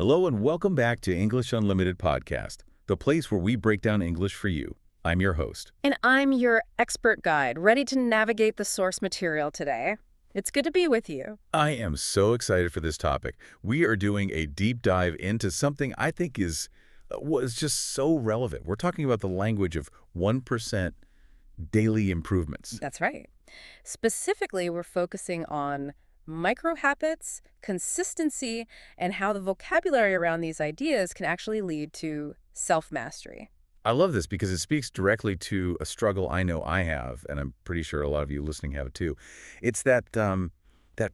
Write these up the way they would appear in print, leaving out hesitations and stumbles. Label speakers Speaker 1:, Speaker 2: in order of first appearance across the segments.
Speaker 1: Hello and welcome back to English Unlimited Podcast, the place where we break down English for you. I'm your host.
Speaker 2: And I'm your expert guide, ready to navigate the source material today. It's good to be with you.
Speaker 1: I am so excited for this topic. We are doing a deep dive into something I think was just so relevant. We're talking about the language of 1% daily improvements.
Speaker 2: That's right. Specifically, we're focusing on micro habits, consistency, and how the vocabulary around these ideas can actually lead to self-mastery.
Speaker 1: I love this because it speaks directly to a struggle I know I have, and I'm pretty sure a lot of you listening have it too. It's that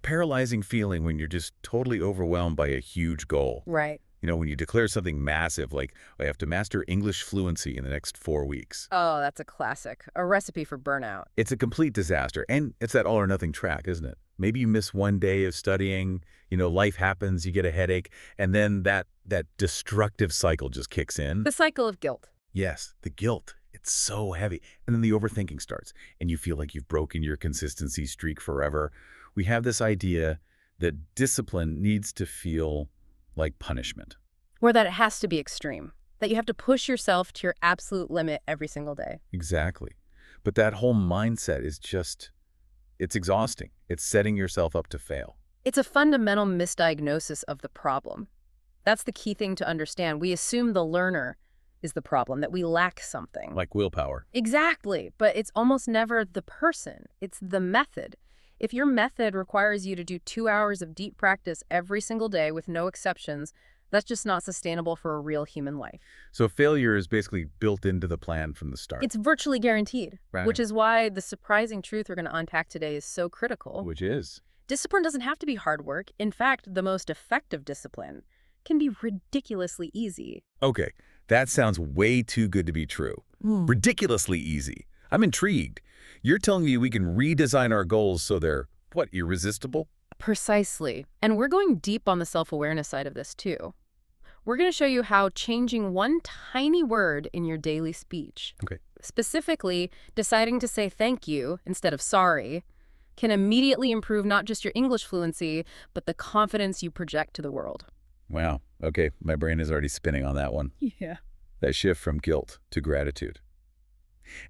Speaker 1: paralyzing feeling when you're just totally overwhelmed by a huge goal.
Speaker 2: Right.
Speaker 1: You know, when you declare something massive, like, I have to master English fluency in the next 4 weeks.
Speaker 2: Oh, that's a classic. A recipe for burnout.
Speaker 1: It's a complete disaster, and it's that all or nothing track, isn't it? Maybe you miss one day of studying, life happens, you get a headache, and then that destructive cycle just kicks in.
Speaker 2: The cycle of guilt.
Speaker 1: Yes, the guilt. It's so heavy. And then the overthinking starts, and you feel like you've broken your consistency streak forever. We have this idea that discipline needs to feel like punishment.
Speaker 2: Or that it has to be extreme. That you have to push yourself to your absolute limit every single day.
Speaker 1: Exactly. But that whole mindset is it's exhausting. It's setting yourself up to fail.
Speaker 2: It's a fundamental misdiagnosis of the problem. That's the key thing to understand. We assume the learner is the problem, that we lack something.
Speaker 1: Like willpower.
Speaker 2: Exactly, but it's almost never the person. It's the method. If your method requires you to do 2 hours of deep practice every single day with no exceptions, that's just not sustainable for a real human life.
Speaker 1: So failure is basically built into the plan from the start.
Speaker 2: It's virtually guaranteed,
Speaker 1: Right.
Speaker 2: which is why the surprising truth we're going to unpack today is so critical.
Speaker 1: Which is?
Speaker 2: Discipline doesn't have to be hard work. In fact, the most effective discipline can be ridiculously easy.
Speaker 1: Okay, that sounds way too good to be true. Ridiculously easy. I'm intrigued. You're telling me we can redesign our goals so they're, irresistible?
Speaker 2: Precisely. And we're going deep on the self-awareness side of this, too. We're going to show you how changing one tiny word in your daily speech,
Speaker 1: Okay.
Speaker 2: specifically deciding to say thank you instead of sorry, can immediately improve not just your English fluency, but the confidence you project to the world.
Speaker 1: Wow. Okay, my brain is already spinning on that one.
Speaker 2: Yeah.
Speaker 1: That shift from guilt to gratitude.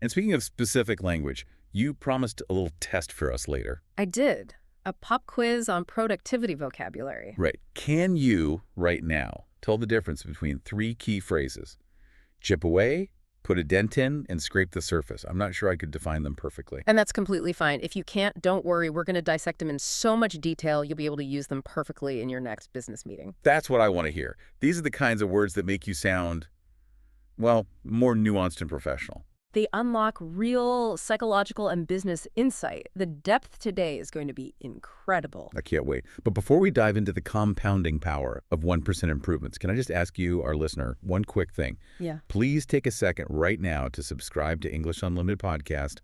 Speaker 1: And speaking of specific language, you promised a little test for us later.
Speaker 2: I did. A pop quiz on productivity vocabulary.
Speaker 1: Right. Can you, right now, tell the difference between 3 key phrases? Chip away, put a dent in, and scrape the surface. I'm not sure I could define them perfectly.
Speaker 2: And that's completely fine. If you can't, don't worry. We're going to dissect them in so much detail, you'll be able to use them perfectly in your next business meeting.
Speaker 1: That's what I want to hear. These are the kinds of words that make you sound, more nuanced and professional.
Speaker 2: They unlock real psychological and business insight. The depth today is going to be incredible.
Speaker 1: I can't wait. But before we dive into the compounding power of 1% improvements, can I just ask you, our listener, one quick thing?
Speaker 2: Yeah.
Speaker 1: Please take a second right now to subscribe to English Unlimited Podcast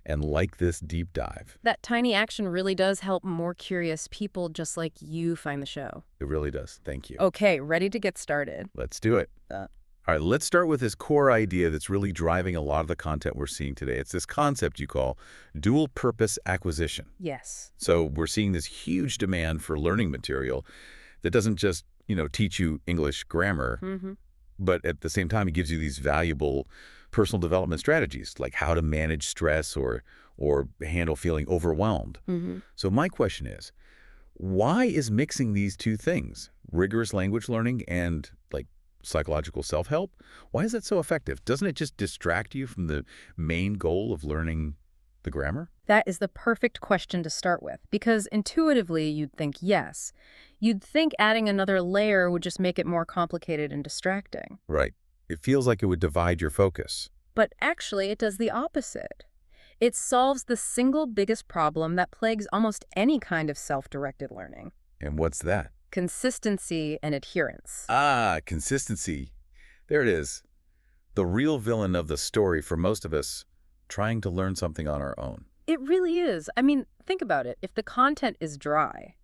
Speaker 1: and like this deep dive.
Speaker 2: That tiny action really does help more curious people just like you find the show.
Speaker 1: It really does. Thank you.
Speaker 2: Okay, ready to get started.
Speaker 1: Let's do it. All right, let's start with this core idea that's really driving a lot of the content we're seeing today. It's this concept you call dual-purpose acquisition.
Speaker 2: Yes.
Speaker 1: So we're seeing this huge demand for learning material that doesn't just, teach you English grammar, but at the same time, it gives you these valuable personal development strategies, like how to manage stress or handle feeling overwhelmed. So my question is, why is mixing these two things, rigorous language learning and psychological self-help, why is that so effective? Doesn't it just distract you from the main goal of learning the grammar?
Speaker 2: That is the perfect question to start with, because intuitively you'd think yes. You'd think adding another layer would just make it more complicated and distracting.
Speaker 1: Right. It feels like it would divide your focus.
Speaker 2: But actually it does the opposite. It solves the single biggest problem that plagues almost any kind of self-directed learning.
Speaker 1: And what's that?
Speaker 2: Consistency and adherence.
Speaker 1: Ah, consistency. There it is. The real villain of the story for most of us trying to learn something on our own.
Speaker 2: It really is. I mean, think about it. If the content is dry,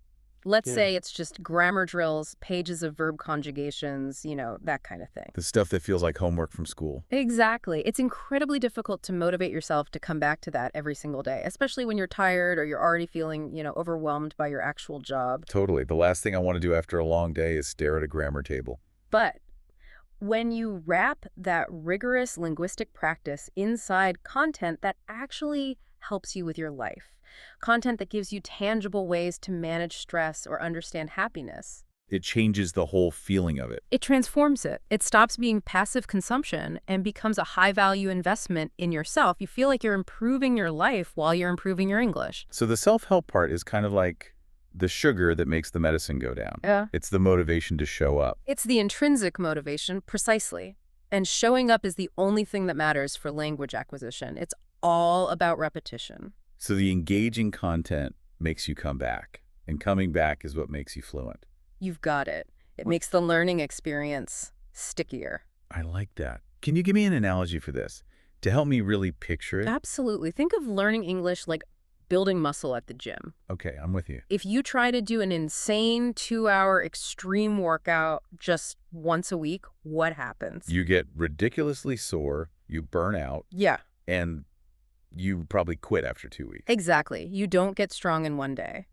Speaker 2: Let's
Speaker 1: Yeah.
Speaker 2: say it's just grammar drills, pages of verb conjugations, that kind of thing.
Speaker 1: The stuff that feels like homework from school.
Speaker 2: Exactly. It's incredibly difficult to motivate yourself to come back to that every single day, especially when you're tired or you're already feeling, overwhelmed by your actual job.
Speaker 1: Totally. The last thing I want to do after a long day is stare at a grammar table.
Speaker 2: But when you wrap that rigorous linguistic practice inside content that actually helps you with your life, content that gives you tangible ways to manage stress or understand happiness,
Speaker 1: It changes the whole feeling of it.
Speaker 2: it transforms it. It stops being passive consumption and becomes a high-value investment in yourself. You feel like you're improving your life while you're improving your English.
Speaker 1: So the self-help part is kind of like the sugar that makes the medicine go down.
Speaker 2: Yeah.
Speaker 1: It's the motivation to show up.
Speaker 2: It's the intrinsic motivation, precisely. And showing up is the only thing that matters for language acquisition. It's all about repetition.
Speaker 1: So the engaging content makes you come back, and coming back is what makes you fluent.
Speaker 2: You've got it. It makes the learning experience stickier.
Speaker 1: I like that. Can you give me an analogy for this to help me really picture it?
Speaker 2: Absolutely. Think of learning English like building muscle at the gym.
Speaker 1: Okay, I'm with you.
Speaker 2: If you try to do an insane 2-hour extreme workout just once a week, what happens?
Speaker 1: You get ridiculously sore, you burn out,
Speaker 2: Yeah,
Speaker 1: and you probably quit after 2 weeks.
Speaker 2: exactly. You don't get strong in one day.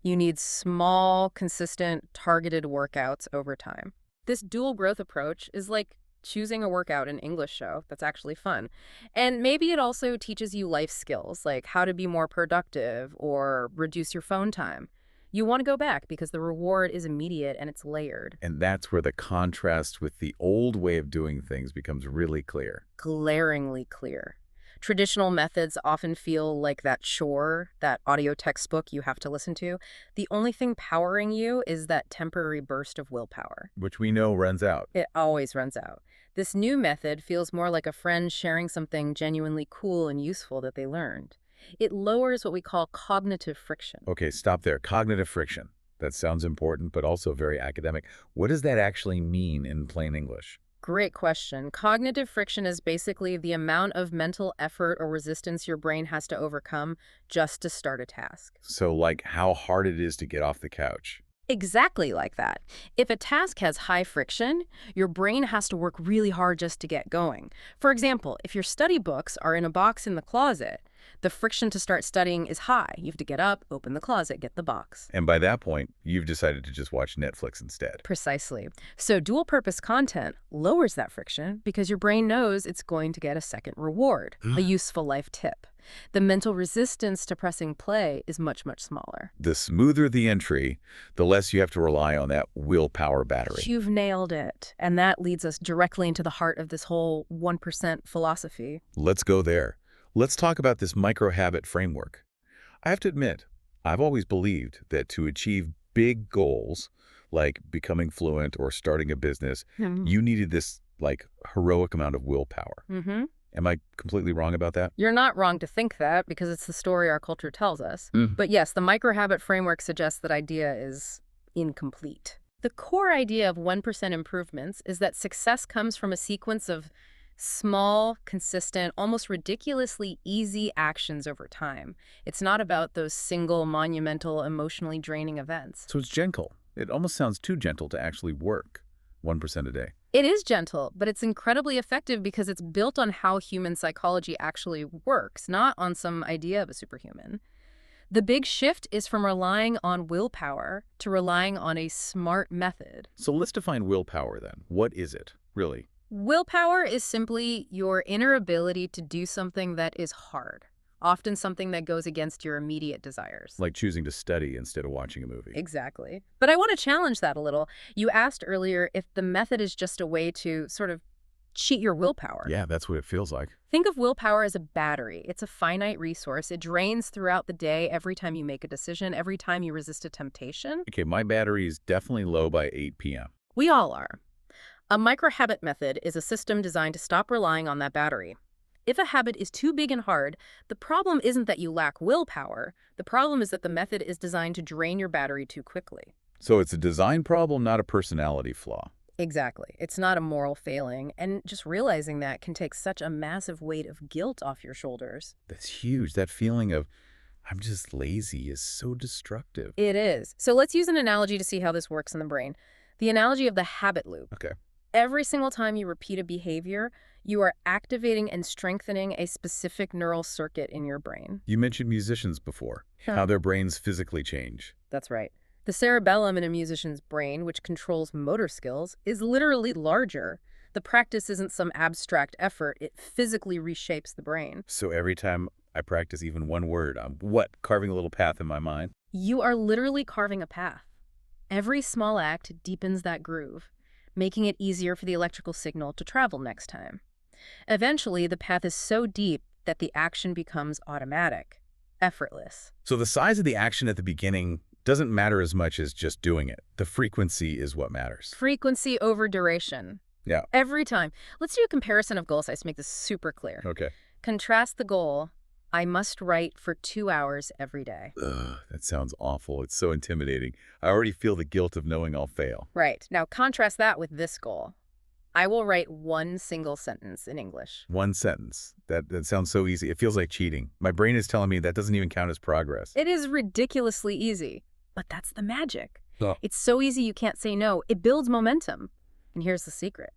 Speaker 2: You need small, consistent, targeted workouts over time. This dual growth approach is like choosing a workout in English show that's actually fun. And maybe it also teaches you life skills, like how to be more productive or reduce your phone time. You want to go back because the reward is immediate and it's layered.
Speaker 1: And that's where the contrast with the old way of doing things becomes really clear.
Speaker 2: Glaringly clear. Traditional methods often feel like that chore, that audio textbook you have to listen to. The only thing powering you is that temporary burst of willpower.
Speaker 1: Which we know runs out.
Speaker 2: It always runs out. This new method feels more like a friend sharing something genuinely cool and useful that they learned. It lowers what we call cognitive friction.
Speaker 1: Okay, stop there. Cognitive friction. That sounds important, but also very academic. What does that actually mean in plain English?
Speaker 2: Great question. Cognitive friction is basically the amount of mental effort or resistance your brain has to overcome just to start a task.
Speaker 1: So like how hard it is to get off the couch.
Speaker 2: Exactly like that. If a task has high friction, your brain has to work really hard just to get going. For example, if your study books are in a box in the closet, the friction to start studying is high. You have to get up, open the closet, get the box.
Speaker 1: And by that point, you've decided to just watch Netflix instead.
Speaker 2: Precisely. So dual-purpose content lowers that friction because your brain knows it's going to get a second reward, a useful life tip. The mental resistance to pressing play is much, much smaller.
Speaker 1: The smoother the entry, the less you have to rely on that willpower battery.
Speaker 2: You've nailed it. And that leads us directly into the heart of this whole 1% philosophy.
Speaker 1: Let's go there. Let's talk about this micro-habit framework. I have to admit, I've always believed that to achieve big goals, like becoming fluent or starting a business, you needed this, heroic amount of willpower.
Speaker 2: Mm-hmm.
Speaker 1: Am I completely wrong about that?
Speaker 2: You're not wrong to think that because it's the story our culture tells us.
Speaker 1: Mm.
Speaker 2: But yes, the microhabit framework suggests that idea is incomplete. The core idea of 1% improvements is that success comes from a sequence of small, consistent, almost ridiculously easy actions over time. It's not about those single, monumental, emotionally draining events.
Speaker 1: So it's gentle. It almost sounds too gentle to actually work 1% a day.
Speaker 2: It is gentle, but it's incredibly effective because it's built on how human psychology actually works, not on some idea of a superhuman. The big shift is from relying on willpower to relying on a smart method.
Speaker 1: So let's define willpower then. What is it, really?
Speaker 2: Willpower is simply your inner ability to do something that is hard, often something that goes against your immediate desires.
Speaker 1: Like choosing to study instead of watching a movie.
Speaker 2: Exactly. But I want to challenge that a little. You asked earlier if the method is just a way to sort of cheat your willpower.
Speaker 1: Yeah, that's what it feels like.
Speaker 2: Think of willpower as a battery. It's a finite resource. It drains throughout the day every time you make a decision, every time you resist a temptation.
Speaker 1: Okay, my battery is definitely low by 8 p.m.
Speaker 2: We all are. A microhabit method is a system designed to stop relying on that battery. If a habit is too big and hard, the problem isn't that you lack willpower. The problem is that the method is designed to drain your battery too quickly.
Speaker 1: So it's a design problem, not a personality flaw.
Speaker 2: Exactly. It's not a moral failing, and just realizing that can take such a massive weight of guilt off your shoulders.
Speaker 1: That's huge. That feeling of, I'm just lazy is so destructive.
Speaker 2: It is. So let's use an analogy to see how this works in the brain. The analogy of the habit loop.
Speaker 1: Okay.
Speaker 2: Every single time you repeat a behavior, you are activating and strengthening a specific neural circuit in your brain.
Speaker 1: You mentioned musicians before, how their brains physically change.
Speaker 2: That's right. The cerebellum in a musician's brain, which controls motor skills, is literally larger. The practice isn't some abstract effort. It physically reshapes the brain.
Speaker 1: So every time I practice even one word, I'm carving a little path in my mind?
Speaker 2: You are literally carving a path. Every small act deepens that groove, making it easier for the electrical signal to travel next time. Eventually, the path is so deep that the action becomes automatic, effortless.
Speaker 1: So the size of the action at the beginning doesn't matter as much as just doing it. The frequency is what matters.
Speaker 2: Frequency over duration.
Speaker 1: Yeah.
Speaker 2: Every time. Let's do a comparison of goal size to make this super clear.
Speaker 1: Okay.
Speaker 2: Contrast the goal, I must write for 2 hours every day.
Speaker 1: Ugh, that sounds awful. It's so intimidating. I already feel the guilt of knowing I'll fail.
Speaker 2: Right. Now contrast that with this goal. I will write one single sentence in English.
Speaker 1: One sentence. That sounds so easy. It feels like cheating. My brain is telling me that doesn't even count as progress.
Speaker 2: It is ridiculously easy, but that's the magic.
Speaker 1: Oh.
Speaker 2: It's so easy you can't say no. It builds momentum. And here's the secret.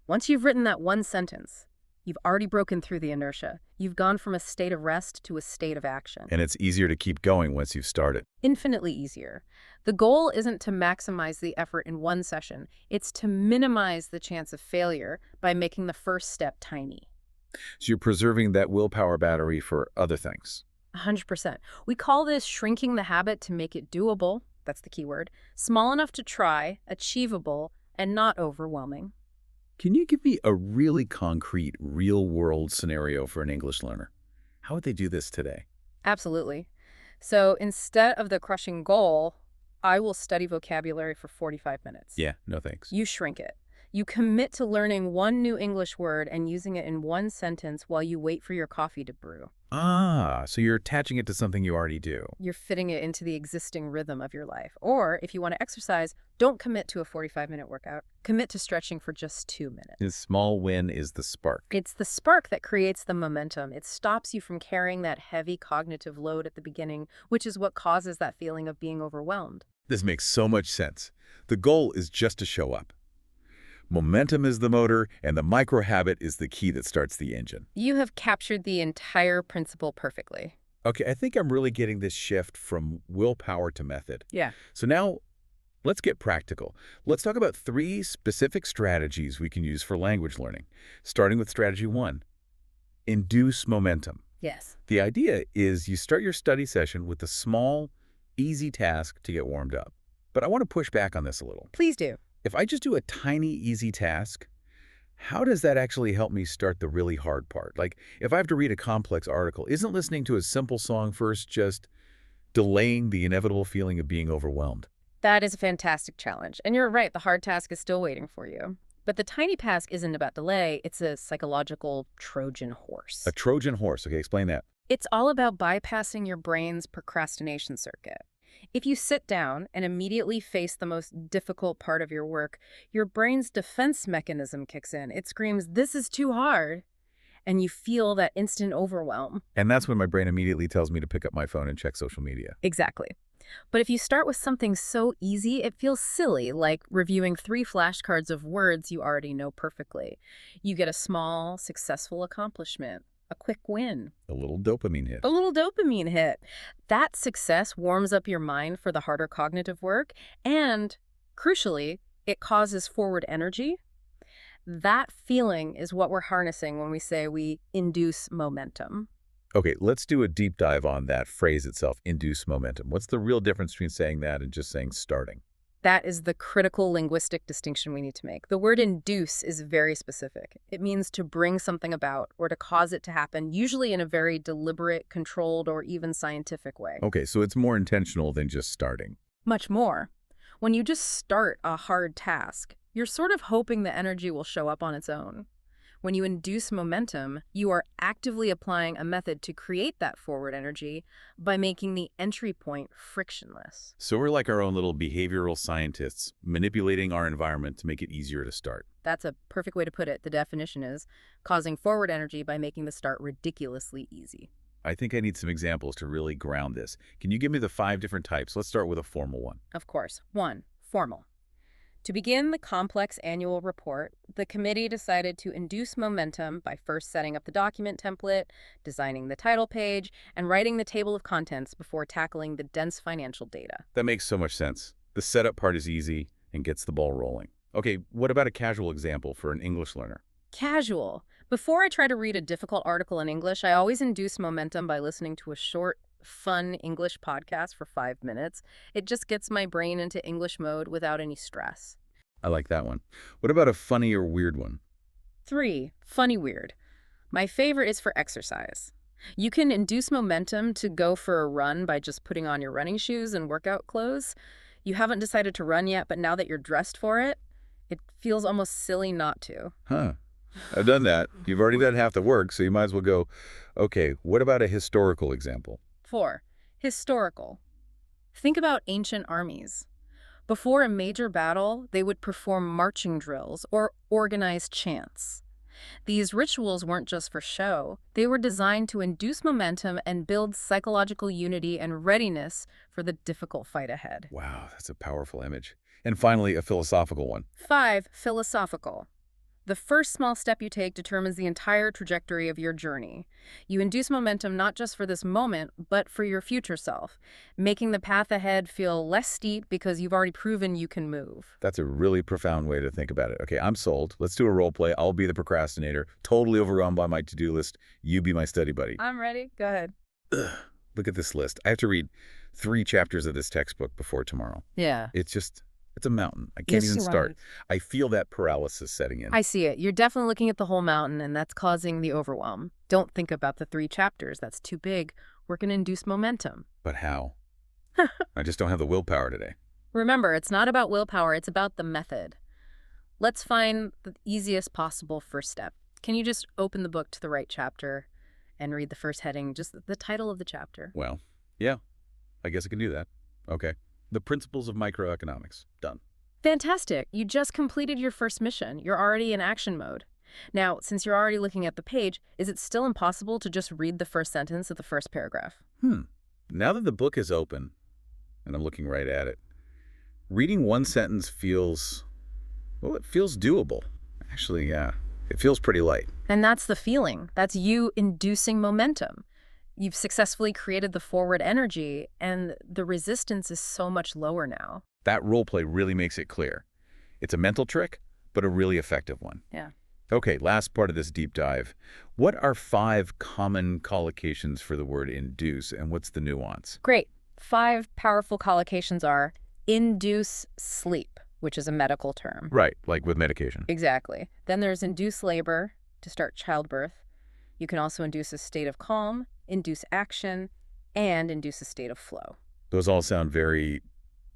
Speaker 2: Once you've written that one sentence, you've already broken through the inertia. You've gone from a state of rest to a state of action.
Speaker 1: And it's easier to keep going once you've started.
Speaker 2: Infinitely easier. The goal isn't to maximize the effort in one session. It's to minimize the chance of failure by making the first step tiny.
Speaker 1: So you're preserving that willpower battery for other things.
Speaker 2: 100%. We call this shrinking the habit to make it doable. That's the key word. Small enough to try, achievable, and not overwhelming.
Speaker 1: Can you give me a really concrete, real-world scenario for an English learner? How would they do this today?
Speaker 2: Absolutely. So instead of the crushing goal, I will study vocabulary for 45 minutes.
Speaker 1: Yeah, no thanks.
Speaker 2: You shrink it. You commit to learning one new English word and using it in one sentence while you wait for your coffee to brew.
Speaker 1: Ah, so you're attaching it to something you already do.
Speaker 2: You're fitting it into the existing rhythm of your life. Or if you want to exercise, don't commit to a 45-minute workout. Commit to stretching for just 2 minutes.
Speaker 1: A small win is the spark.
Speaker 2: It's the spark that creates the momentum. It stops you from carrying that heavy cognitive load at the beginning, which is what causes that feeling of being overwhelmed.
Speaker 1: This makes so much sense. The goal is just to show up. Momentum is the motor, and the micro-habit is the key that starts the engine.
Speaker 2: You have captured the entire principle perfectly.
Speaker 1: Okay, I think I'm really getting this shift from willpower to method.
Speaker 2: Yeah.
Speaker 1: So now, let's get practical. Let's talk about 3 specific strategies we can use for language learning, starting with strategy 1, induce momentum.
Speaker 2: Yes.
Speaker 1: The idea is you start your study session with a small, easy task to get warmed up. But I want to push back on this a little.
Speaker 2: Please do.
Speaker 1: If I just do a tiny, easy task, how does that actually help me start the really hard part? Like, if I have to read a complex article, isn't listening to a simple song first just delaying the inevitable feeling of being overwhelmed?
Speaker 2: That is a fantastic challenge. And you're right, the hard task is still waiting for you. But the tiny task isn't about delay, it's a psychological Trojan horse.
Speaker 1: A Trojan horse. Okay, explain that.
Speaker 2: It's all about bypassing your brain's procrastination circuit. If you sit down and immediately face the most difficult part of your work, your brain's defense mechanism kicks in. It screams, "This is too hard." And you feel that instant overwhelm.
Speaker 1: And that's when my brain immediately tells me to pick up my phone and check social media.
Speaker 2: Exactly. But if you start with something so easy, it feels silly, like reviewing 3 flashcards of words you already know perfectly. You get a small, successful accomplishment. A quick win.
Speaker 1: A little dopamine hit.
Speaker 2: A little dopamine hit. That success warms up your mind for the harder cognitive work, and, crucially, it causes forward energy. That feeling is what we're harnessing when we say we induce momentum.
Speaker 1: Okay, let's do a deep dive on that phrase itself, induce momentum. What's the real difference between saying that and just saying starting?
Speaker 2: That is the critical linguistic distinction we need to make. The word induce is very specific. It means to bring something about or to cause it to happen, usually in a very deliberate, controlled, or even scientific way.
Speaker 1: Okay, so it's more intentional than just starting.
Speaker 2: Much more. When you just start a hard task, you're sort of hoping the energy will show up on its own. When you induce momentum, you are actively applying a method to create that forward energy by making the entry point frictionless.
Speaker 1: So we're like our own little behavioral scientists, manipulating our environment to make it easier to start.
Speaker 2: That's a perfect way to put it. The definition is causing forward energy by making the start ridiculously easy.
Speaker 1: I think I need some examples to really ground this. Can you give me the 5 different types? Let's start with a formal one.
Speaker 2: Of course. 1. Formal. To begin the complex annual report, the committee decided to induce momentum by first setting up the document template, designing the title page, and writing the table of contents before tackling the dense financial data.
Speaker 1: That makes so much sense. The setup part is easy and gets the ball rolling. Okay, what about a casual example for an English learner?
Speaker 2: Casual. Before I try to read a difficult article in English, I always induce momentum by listening to a short, fun English podcast for 5 minutes. It just gets my brain into English mode without any stress.
Speaker 1: I like that one. What about a funny or weird one?
Speaker 2: 3. Funny weird. My favorite is for exercise. You can induce momentum to go for a run by just putting on your running shoes and workout clothes. You haven't decided to run yet, but now that you're dressed for it, it feels almost silly not to.
Speaker 1: Huh. I've done that. You've already done half the work, so you might as well go, okay, what about a historical example?
Speaker 2: 4. Historical. Think about ancient armies. Before a major battle, they would perform marching drills or organized chants. These rituals weren't just for show. They were designed to induce momentum and build psychological unity and readiness for the difficult fight ahead.
Speaker 1: Wow, that's a powerful image. And finally, a philosophical one.
Speaker 2: 5. Philosophical. The first small step you take determines the entire trajectory of your journey. You induce momentum not just for this moment, but for your future self, making the path ahead feel less steep because you've already proven you can move.
Speaker 1: That's a really profound way to think about it. Okay, I'm sold. Let's do a role play. I'll be the procrastinator, totally overwhelmed by my to-do list. You be my study buddy.
Speaker 2: I'm ready. Go ahead.
Speaker 1: Ugh, look at this list. I have to read 3 chapters of this textbook before tomorrow.
Speaker 2: Yeah.
Speaker 1: It's a mountain. I can't even start.
Speaker 2: Right.
Speaker 1: I feel that paralysis setting in.
Speaker 2: I see it. You're definitely looking at the whole mountain, and that's causing the overwhelm. Don't think about the 3 chapters. That's too big. We're going to induce momentum.
Speaker 1: But how? I just don't have the willpower today.
Speaker 2: Remember, it's not about willpower. It's about the method. Let's find the easiest possible first step. Can you just open the book to the right chapter and read the first heading, just the title of the chapter?
Speaker 1: Well, yeah, I guess I can do that. Okay. The Principles of Microeconomics. Done.
Speaker 2: Fantastic. You just completed your first mission. You're already in action mode. Now, since you're already looking at the page, is it still impossible to just read the first sentence of the first paragraph?
Speaker 1: Now that the book is open, and I'm looking right at it, reading one sentence feels, well, it feels doable. Actually, yeah, it feels pretty light.
Speaker 2: And that's the feeling. That's you inducing momentum. You've successfully created the forward energy, and the resistance is so much lower now.
Speaker 1: That role play really makes it clear. It's a mental trick, but a really effective one.
Speaker 2: Yeah.
Speaker 1: Okay, last part of this deep dive. What are 5 common collocations for the word induce, and what's the nuance?
Speaker 2: Great. 5 powerful collocations are induce sleep, which is a medical term.
Speaker 1: Right, like with medication.
Speaker 2: Exactly. Then there's induce labor to start childbirth. You can also induce a state of calm, induce action, and induce a state of flow.
Speaker 1: Those all sound very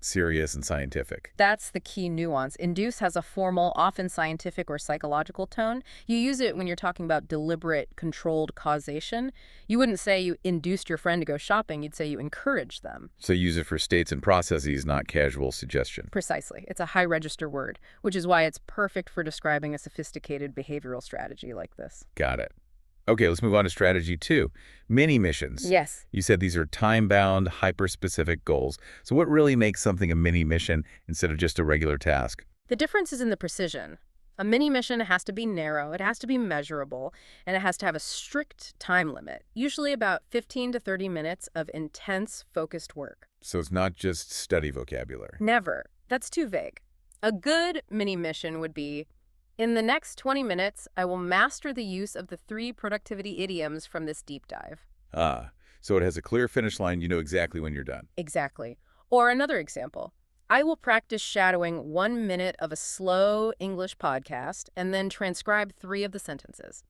Speaker 1: serious and scientific.
Speaker 2: That's the key nuance. Induce has a formal, often scientific or psychological tone. You use it when you're talking about deliberate, controlled causation. You wouldn't say you induced your friend to go shopping. You'd say you encouraged them.
Speaker 1: So use it for states and processes, not casual suggestion.
Speaker 2: Precisely. It's a high-register word, which is why it's perfect for describing a sophisticated behavioral strategy like this.
Speaker 1: Got it. Okay, let's move on to strategy 2. Mini missions.
Speaker 2: Yes.
Speaker 1: You said these are time-bound, hyper-specific goals. So what really makes something a mini mission instead of just a regular task?
Speaker 2: The difference is in the precision. A mini mission has to be narrow, it has to be measurable, and it has to have a strict time limit, usually about 15 to 30 minutes of intense, focused work.
Speaker 1: So it's not just study vocabulary.
Speaker 2: Never. That's too vague. A good mini mission would be, in the next 20 minutes, I will master the use of the 3 productivity idioms from this deep dive.
Speaker 1: So it has a clear finish line. You know exactly when you're done.
Speaker 2: Exactly. Or another example. I will practice shadowing 1 minute of a slow English podcast and then transcribe 3 of the sentences.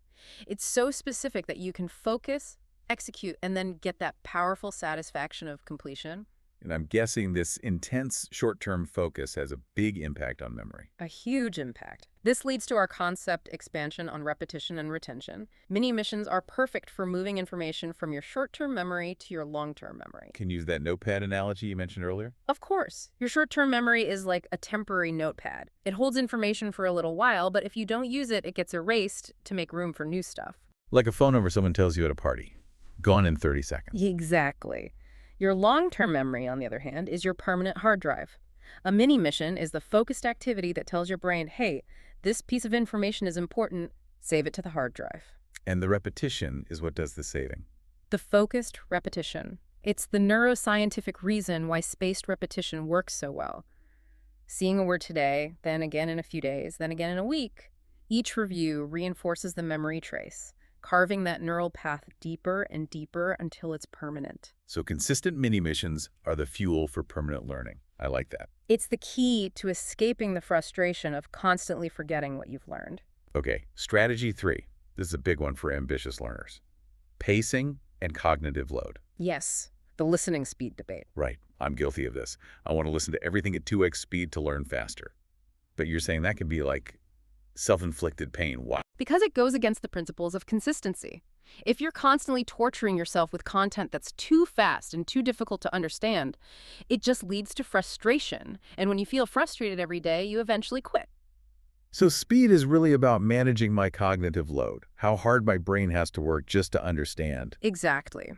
Speaker 2: It's so specific that you can focus, execute, and then get that powerful satisfaction of completion.
Speaker 1: And I'm guessing this intense short-term focus has a big impact on memory.
Speaker 2: A huge impact. This leads to our concept expansion on repetition and retention. Mini missions are perfect for moving information from your short-term memory to your long-term memory.
Speaker 1: Can you use that notepad analogy you mentioned earlier?
Speaker 2: Of course. Your short-term memory is like a temporary notepad. It holds information for a little while, but if you don't use it, it gets erased to make room for new stuff.
Speaker 1: Like a phone number someone tells you at a party. Gone in 30 seconds.
Speaker 2: Exactly. Your long-term memory, on the other hand, is your permanent hard drive. A mini mission is the focused activity that tells your brain, hey, this piece of information is important, save it to the hard drive.
Speaker 1: And the repetition is what does the saving.
Speaker 2: The focused repetition. It's the neuroscientific reason why spaced repetition works so well. Seeing a word today, then again in a few days, then again in a week. Each review reinforces the memory trace, carving that neural path deeper and deeper until it's permanent.
Speaker 1: So consistent mini-missions are the fuel for permanent learning. I like that.
Speaker 2: It's the key to escaping the frustration of constantly forgetting what you've learned.
Speaker 1: Okay, strategy 3. This is a big one for ambitious learners. Pacing and cognitive load.
Speaker 2: Yes, the listening speed debate.
Speaker 1: Right, I'm guilty of this. I want to listen to everything at 2x speed to learn faster. But you're saying that can be like self-inflicted pain. Wow.
Speaker 2: Because it goes against the principles of consistency. If you're constantly torturing yourself with content that's too fast and too difficult to understand, it just leads to frustration. And when you feel frustrated every day, you eventually quit.
Speaker 1: So speed is really about managing my cognitive load, how hard my brain has to work just to understand.
Speaker 2: Exactly.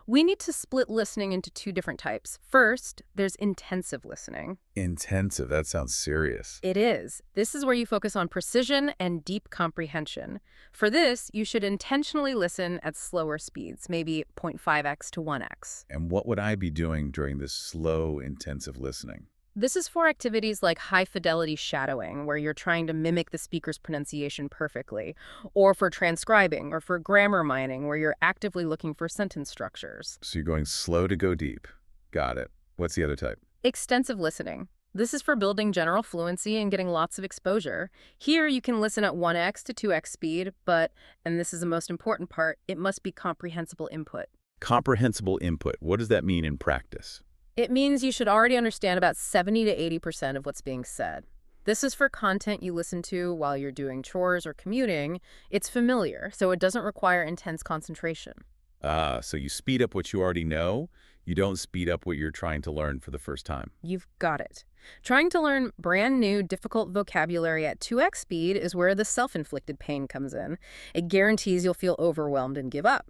Speaker 2: We need to split listening into two different types. First, there's intensive listening.
Speaker 1: Intensive, that sounds serious.
Speaker 2: It is. This is where you focus on precision and deep comprehension. For this, you should intentionally listen at slower speeds, maybe 0.5x to 1x.
Speaker 1: And what would I be doing during this slow, intensive listening?
Speaker 2: This is for activities like high-fidelity shadowing, where you're trying to mimic the speaker's pronunciation perfectly, or for transcribing, or for grammar mining, where you're actively looking for sentence structures.
Speaker 1: So you're going slow to go deep. Got it. What's the other type?
Speaker 2: Extensive listening. This is for building general fluency and getting lots of exposure. Here, you can listen at 1x to 2x speed, but, and this is the most important part, it must be comprehensible input.
Speaker 1: Comprehensible input. What does that mean in practice?
Speaker 2: It means you should already understand about 70 to 80% of what's being said. This is for content you listen to while you're doing chores or commuting. It's familiar, so it doesn't require intense concentration.
Speaker 1: So you speed up what you already know. You don't speed up what you're trying to learn for the first time.
Speaker 2: You've got it. Trying to learn brand new, difficult vocabulary at 2x speed is where the self-inflicted pain comes in. It guarantees you'll feel overwhelmed and give up.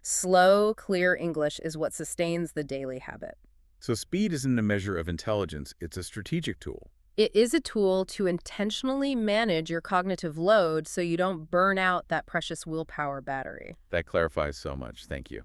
Speaker 2: Slow, clear English is what sustains the daily habit.
Speaker 1: So speed isn't a measure of intelligence, it's a strategic tool.
Speaker 2: It is a tool to intentionally manage your cognitive load so you don't burn out that precious willpower battery.
Speaker 1: That clarifies so much. Thank you.